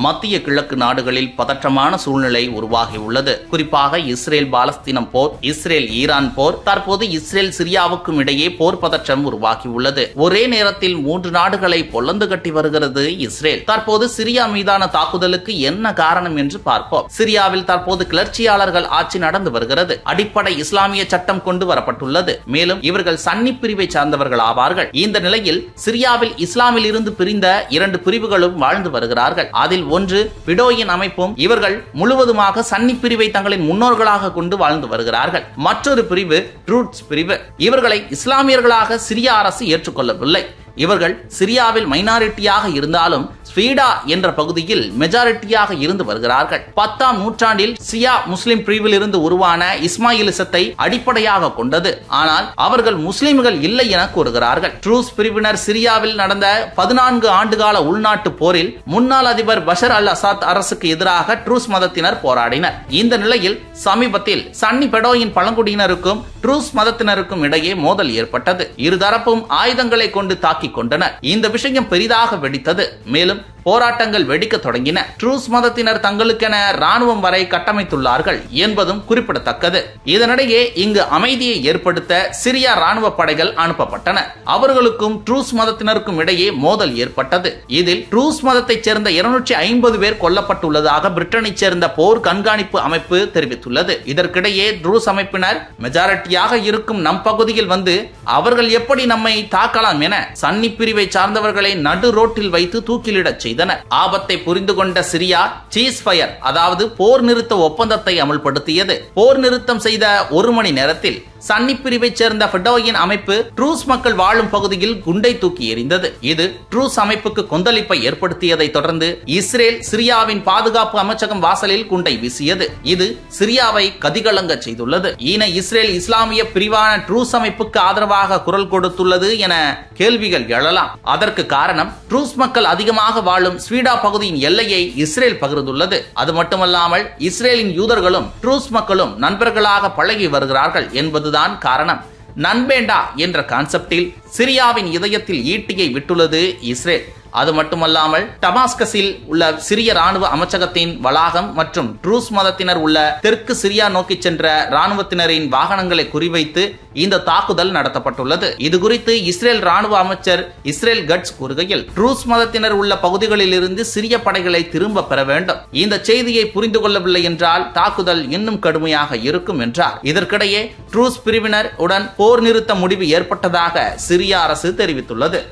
மத்திய கிழக்கு நாடுகளில் பதற்றமான சூழ்நிலை உருவாகியுள்ளது. குறிப்பாக இஸ்ரேல் பாலஸ்தீனம் போர், இஸ்ரேல் ஈரான் போர், தற்போது இஸ்ரேல் சிரியாவுக்கும் இடையே போர் பதற்றம் உருவாகியுள்ளது. ஒரே நேரத்தில் 3 நாடுகளை பொல்லந்து கட்டி வருகிறது இஸ்ரேல். தற்போது சிரியா மீதான தாக்குதலுக்கு என்ன காரணம் என்று பார்ப்போம். சிரியாவில் தற்போது கிளர்ச்சியாளர்கள் ஆட்சி நடந்து வருகிறது. அடிப்படை இஸ்லாமிய சட்டம் கொண்டு வரப்பட்டுள்ளது. மேலும் இவர்கள் சன்னி பிரிவை சார்ந்தவர்கள் ஆவார்கள். இந்த நிலையில் சிரியாவில் இஸ்லாமில் இருந்து பிரிந்த 2 பிரிவுகளும் வாழ்ந்து வருகிறார்கள். அதில் ஒன்று பிடோயின் அமைப்பும், இவர்கள் முழுவதுமாக சன்னி பிரிவை தங்களின் முன்னோர்களாக கொண்டு வாழ்ந்து வருகிறார்கள். மற்றொரு பிரிவு ட்ரூட்ஸ் பிரிவு. இவர்களை இஸ்லாமியர்களாக சிரியா அரசு ஏற்றுக்கொள்ளவில்லை. இவர்கள் சிரியாவில் மைனாரிட்டியாக இருந்தாலும் ஸ்வீடா என்ற பகுதியில் மெஜாரிட்டியாக இருந்து வருகிறார்கள். 10ஆம் நூற்றாண்டில் சியா முஸ்லிம் பிரிவில் இருந்து உருவான இஸ்மாயிலிசத்தை அடிப்படையாக கொண்டது. ஆனால் அவர்கள் முஸ்லிம்கள் இல்லை என கூறுகிறார்கள். ட்ரூஸ் பிரிவினர் சிரியாவில் நடந்த 14 ஆண்டுகால உள்நாட்டு போரில் முன்னாள் அதிபர் பஷர் அல் அசாத் அரசுக்கு எதிராக ட்ரூஸ் மதத்தினர் போராடினர். இந்த நிலையில் சமீபத்தில் சன்னி பெடோயின் பழங்குடியினருக்கும் ட்ரூஸ் மதத்தினருக்கும் இடையே மோதல் ஏற்பட்டது. இருதரப்பும் ஆயுதங்களை கொண்டு தாக்கிக் கொண்டனர். இந்த விஷயம் பெரிதாக வெடித்தது. மேலும் போராட்டங்கள் வெடிக்க தொடங்கின. ட்ரூஸ் மதத்தினர் தங்களுக்கென ராணுவம் வரை கட்டமைத்துள்ளார்கள் என்பதும் குறிப்பிடத்தக்கது. இதனிடையே இங்கு அமைதியை ஏற்படுத்த சிரியா ராணுவ படைகள் அனுப்பப்பட்டன. அவர்களுக்கும் ட்ரூஸ் மதத்தினருக்கும் இடையே மோதல் ஏற்பட்டது. இதில் ட்ரூஸ் மதத்தைச் சேர்ந்த 250 பேர் கொல்லப்பட்டுள்ளதாக பிரிட்டனைச் சேர்ந்த போர் கண்காணிப்பு அமைப்பு தெரிவித்துள்ளது. இதற்கிடையே ட்ரூஸ் அமைப்பினர் மெஜாரிட்டியாக இருக்கும் நம் பகுதியில் வந்து அவர்கள் எப்படி நம்மை தாக்கலாம் என சன்னி பிரிவை சார்ந்தவர்களை நடு ரோட்டில் வைத்து தூக்கிலிடச் செய்தனர். ஆபத்தை புரிந்து கொண்ட சிரியா சீஸ்ஃபயர், அதாவது போர் நிறுத்த ஒப்பந்தத்தை அமல்படுத்தியது. போர் நிறுத்தம் செய்த 1 மணி நேரத்தில் சன்னி பிரிவை சேர்ந்த பெடோயின் அமைப்பு ட்ரூஸ் மக்கள் வாழும் பகுதியில் குண்டை தூக்கி எறிந்தது. இது ட்ரூஸ் அமைப்புக்கு கொந்தளிப்பை ஏற்படுத்தியதை தொடர்ந்து இஸ்ரேல் சிரியாவின் பாதுகாப்பு அமைச்சகம் வாசலில் குண்டை வீசியது. இது சிரியாவை கதிகலங்க செய்துள்ளது. இஸ்ரேல் இஸ்லாமிய பிரிவான ட்ரூஸ் அமைப்புக்கு ஆதரவாக குரல் கொடுத்துள்ளது என கேள்விகள் எழலாம். அதற்கு காரணம் ட்ரூஸ் மக்கள் அதிகமாக வாழும் ஸ்வீடா பகுதியின் எல்லையை இஸ்ரேல் பகிர்ந்துள்ளது. அது மட்டுமல்லாமல் இஸ்ரேலின் யூதர்களும் ட்ரூஸ் மக்களும் நண்பர்களாக பழகி வருகிறார்கள் என்பதுதான் காரணம். நண்பேண்டா என்ற கான்செப்டில் சிரியாவின் இதயத்தில் ஈட்டியை விட்டுள்ளது இஸ்ரேல். அது மட்டுமல்லாமல் டமாஸ்கஸில் உள்ள சிரிய ராணுவ அமைச்சகத்தின் வளாகம் மற்றும் ட்ரூஸ் மதத்தினர் உள்ள தெற்கு சிரியா நோக்கி சென்ற ராணுவத்தினரின் வாகனங்களை குறிவைத்து இந்த தாக்குதல் நடத்தப்பட்டுள்ளது. இது குறித்து இஸ்ரேல் ராணுவ அமைச்சர் இஸ்ரேல் கட்ஸ் கூறுகையில், ட்ரூஸ் மதத்தினர் உள்ள பகுதிகளில் இருந்து சிரிய படைகளை திரும்ப பெற வேண்டும். இந்த செய்தியை புரிந்து கொள்ளவில்லை என்றால் தாக்குதல் இன்னும் கடுமையாக இருக்கும் என்றார். இதற்கிடையே ட்ரூஸ் பிரிவினர் உடன் போர் நிறுத்த முடிவு ஏற்பட்டதாக சிரியா அரசு தெரிவித்துள்ளது.